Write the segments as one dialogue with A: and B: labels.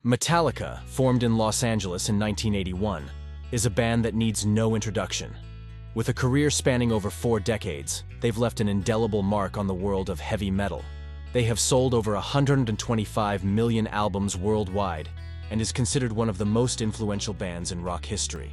A: Metallica, formed in Los Angeles in 1981, is a band that needs no introduction. With a career spanning over 4 decades, they've left an indelible mark on the world of heavy metal. They have sold over 125 million albums worldwide and is considered one of the most influential bands in rock history.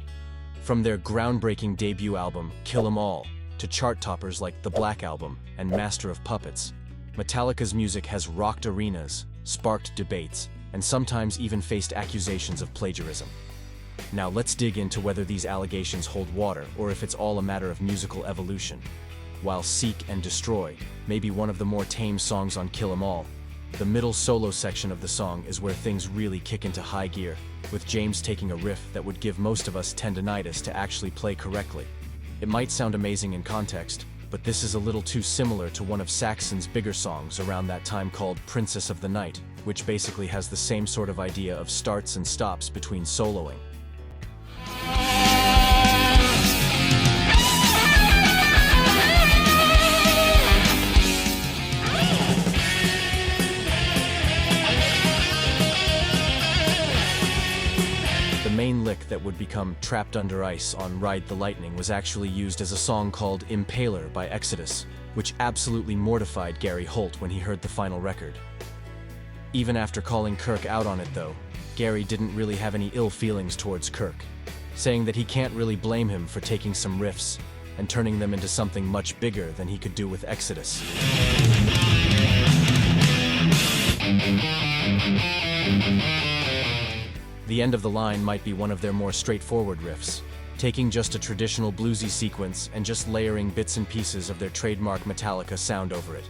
A: From their groundbreaking debut album, Kill 'Em All, to chart toppers like The Black Album and Master of Puppets, Metallica's music has rocked arenas, sparked debates, and sometimes even faced accusations of plagiarism. Now let's dig into whether these allegations hold water or if it's all a matter of musical evolution. While Seek and Destroy may be one of the more tame songs on Kill 'Em All, the middle solo section of the song is where things really kick into high gear, with James taking a riff that would give most of us tendinitis to actually play correctly. It might sound amazing in context, but this is a little too similar to one of Saxon's bigger songs around that time called Princess of the Night, which basically has the same sort of idea of starts and stops between soloing. The main lick that would become Trapped Under Ice on Ride the Lightning was actually used as a song called Impaler by Exodus, which absolutely mortified Gary Holt when he heard the final record. Even after calling Kirk out on it though, Gary didn't really have any ill feelings towards Kirk, saying that he can't really blame him for taking some riffs and turning them into something much bigger than he could do with Exodus. The end of the line might be one of their more straightforward riffs, taking just a traditional bluesy sequence and just layering bits and pieces of their trademark Metallica sound over it.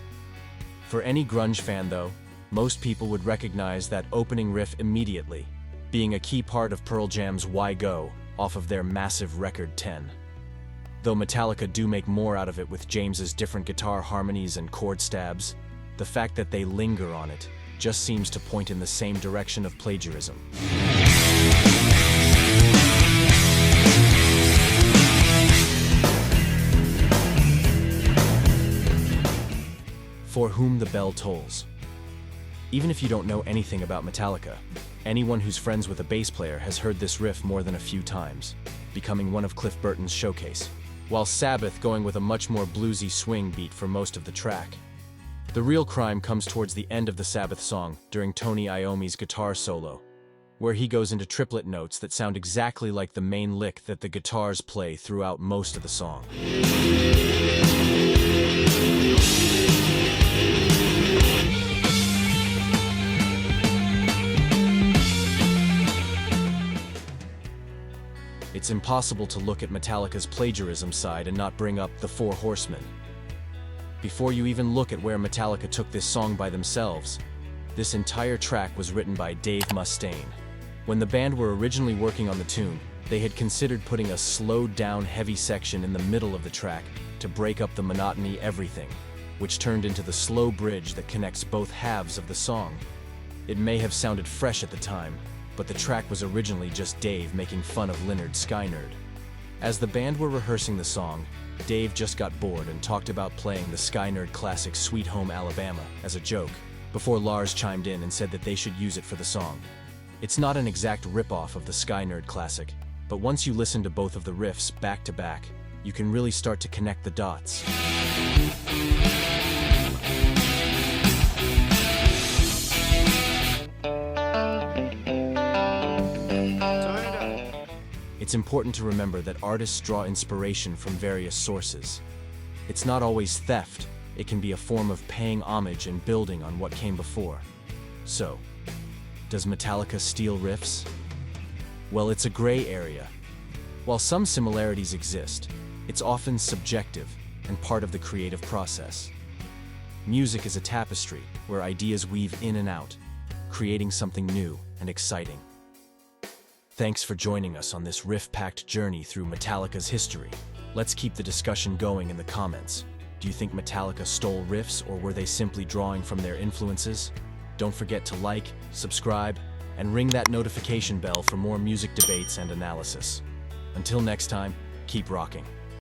A: For any grunge fan though, most people would recognize that opening riff immediately, being a key part of Pearl Jam's Why Go off of their massive record 10. Though Metallica do make more out of it with James's different guitar harmonies and chord stabs, the fact that they linger on it just seems to point in the same direction of plagiarism. For Whom the Bell Tolls. Even if you don't know anything about Metallica, anyone who's friends with a bass player has heard this riff more than a few times, becoming one of Cliff Burton's showcase, while Sabbath going with a much more bluesy swing beat for most of the track. The real crime comes towards the end of the Sabbath song during Tony Iommi's guitar solo, where he goes into triplet notes that sound exactly like the main lick that the guitars play throughout most of the song. It's impossible to look at Metallica's plagiarism side and not bring up the Four Horsemen. Before you even look at where Metallica took this song by themselves, this entire track was written by Dave Mustaine. When the band were originally working on the tune, they had considered putting a slowed-down heavy section in the middle of the track to break up the monotony everything, which turned into the slow bridge that connects both halves of the song. It may have sounded fresh at the time, but the track was originally just Dave making fun of Lynyrd Skynyrd. As the band were rehearsing the song, Dave just got bored and talked about playing the Skynyrd classic Sweet Home Alabama as a joke, before Lars chimed in and said that they should use it for the song. It's not an exact rip-off of the Skynyrd classic, but once you listen to both of the riffs back to back, you can really start to connect the dots. It's important to remember that artists draw inspiration from various sources. It's not always theft, it can be a form of paying homage and building on what came before. So, does Metallica steal riffs? Well, it's a gray area. While some similarities exist, it's often subjective and part of the creative process. Music is a tapestry where ideas weave in and out, creating something new and exciting. Thanks for joining us on this riff-packed journey through Metallica's history. Let's keep the discussion going in the comments. Do you think Metallica stole riffs, or were they simply drawing from their influences? Don't forget to like, subscribe, and ring that notification bell for more music debates and analysis. Until next time, keep rocking.